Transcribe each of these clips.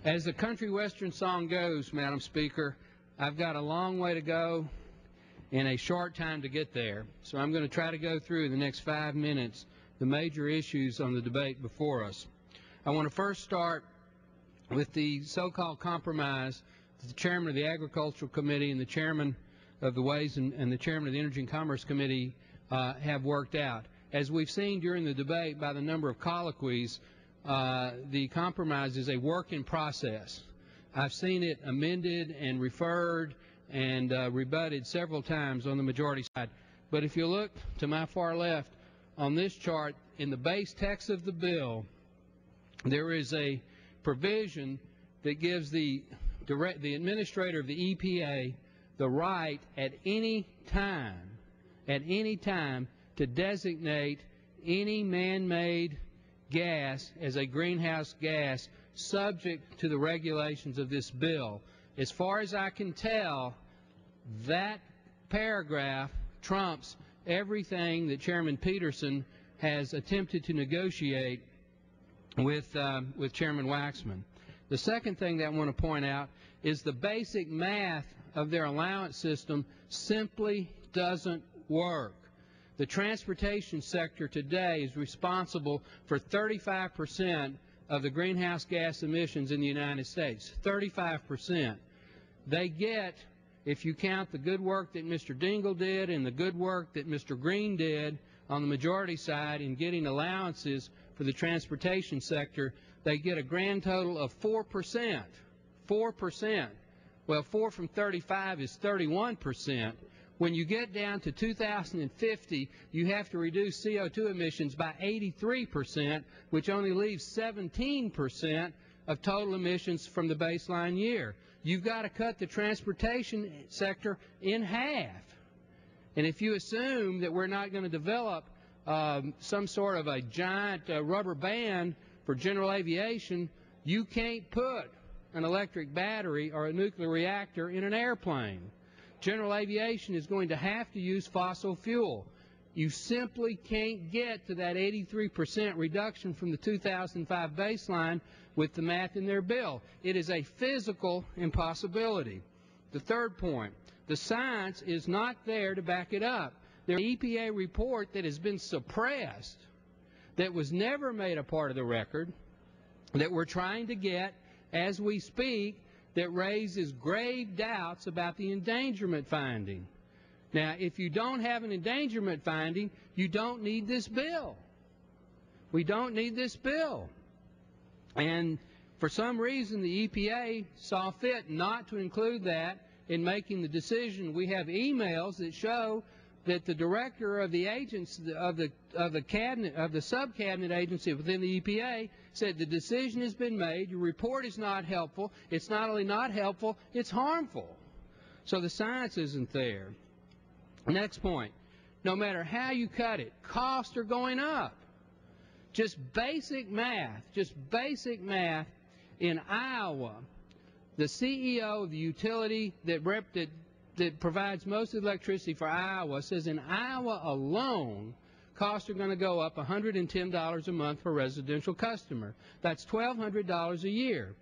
As the country western song goes, Madam Speaker, I've got a long way to go and a short time to get there. So I'm going to try to go through in the next 5 minutes the major issues on the debate before us. I want to first start with the so-called compromise that the chairman of the Agricultural Committee and the chairman of the Ways and the chairman of the Energy and Commerce Committee have worked out. As we've seen during the debate by the number of colloquies, the compromise is a work in process. I've seen it amended and referred and rebutted several times on the majority side. But if you look to my far left on this chart, in the base text of the bill, there is a provision that gives the administrator of the EPA the right at any time to designate any man-made gas as a greenhouse gas subject to the regulations of this bill. As far as I can tell, that paragraph trumps everything that Chairman Peterson has attempted to negotiate with Chairman Waxman. The second thing that I want to point out is the basic math of their allowance system simply doesn't work. The transportation sector today is responsible for 35% of the greenhouse gas emissions in the United States. 35%. They get, if you count the good work that Mr. Dingell did and the good work that Mr. Green did on the majority side in getting allowances for the transportation sector, they get a grand total of 4%. 4%. Well, 4 from 35 is 31%. When you get down to 2050, you have to reduce CO2 emissions by 83%, which only leaves 17% of total emissions from the baseline year. You've got to cut the transportation sector in half. And if you assume that we're not going to develop some sort of a giant rubber band for general aviation, you can't put an electric battery or a nuclear reactor in an airplane. General aviation is going to have to use fossil fuel. You simply can't get to that 83% reduction from the 2005 baseline with the math in their bill. It is a physical impossibility. The third point, the science is not there to back it up. There's an EPA report that has been suppressed, that was never made a part of the record, that we're trying to get as we speak, that raises grave doubts about the endangerment finding. Now, if you don't have an endangerment finding, you don't need this bill. We don't need this bill. And for some reason, the EPA saw fit not to include that in making the decision. We have emails that show that the director of the agency of the cabinet of the sub-cabinet agency within the EPA said the decision has been made. Your report is not helpful. It's not only not helpful, it's harmful. So the science isn't there. Next point, no matter how you cut it, costs are going up. Just basic math in Iowa, the CEO of the utility that provides most of the electricity for Iowa says in Iowa alone, costs are going to go up $110 a month for a residential customer. That's $1,200 a year.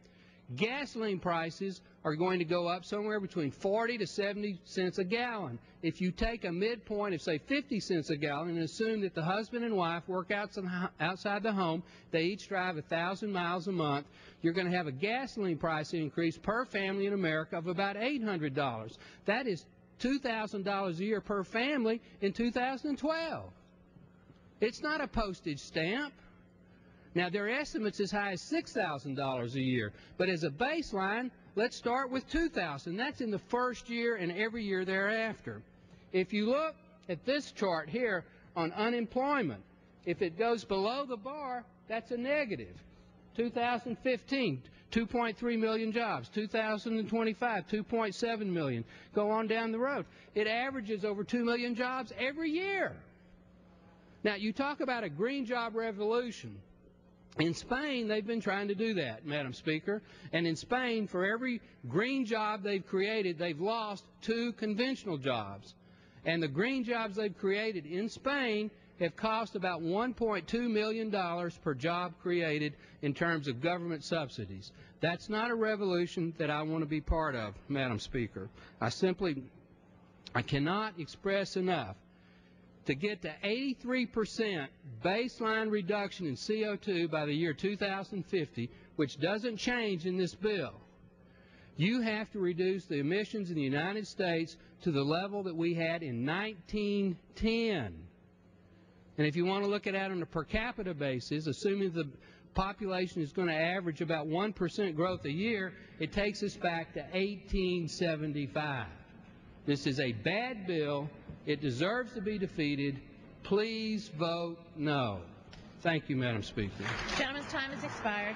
Gasoline prices are going to go up somewhere between 40 to 70 cents a gallon. If you take a midpoint of, say, 50 cents a gallon and assume that the husband and wife work outside the home, they each drive 1,000 miles a month, you're going to have a gasoline price increase per family in America of about $800. That is $2,000 a year per family in 2012. It's not a postage stamp. Now, there are estimates as high as $6,000 a year. But as a baseline, let's start with $2,000. That's in the first year and every year thereafter. If you look at this chart here on unemployment, if it goes below the bar, that's a negative. 2015, 2.3 million jobs. 2025, 2.7 million. Go on down the road. It averages over 2 million jobs every year. Now, you talk about a green job revolution. In Spain, they've been trying to do that, Madam Speaker. And in Spain, for every green job they've created, they've lost 2 conventional jobs. And the green jobs they've created in Spain have cost about $1.2 million per job created in terms of government subsidies. That's not a revolution that I want to be part of, Madam Speaker. I cannot express enough to get to 83% baseline reduction in CO2 by the year 2050, which doesn't change in this bill. You have to reduce the emissions in the United States to the level that we had in 1910. And if you want to look at that on a per capita basis, assuming the population is going to average about 1% growth a year, it takes us back to 1875. This is a bad bill. It deserves to be defeated. Please vote no. Thank you, Madam Speaker. The gentleman's time has expired.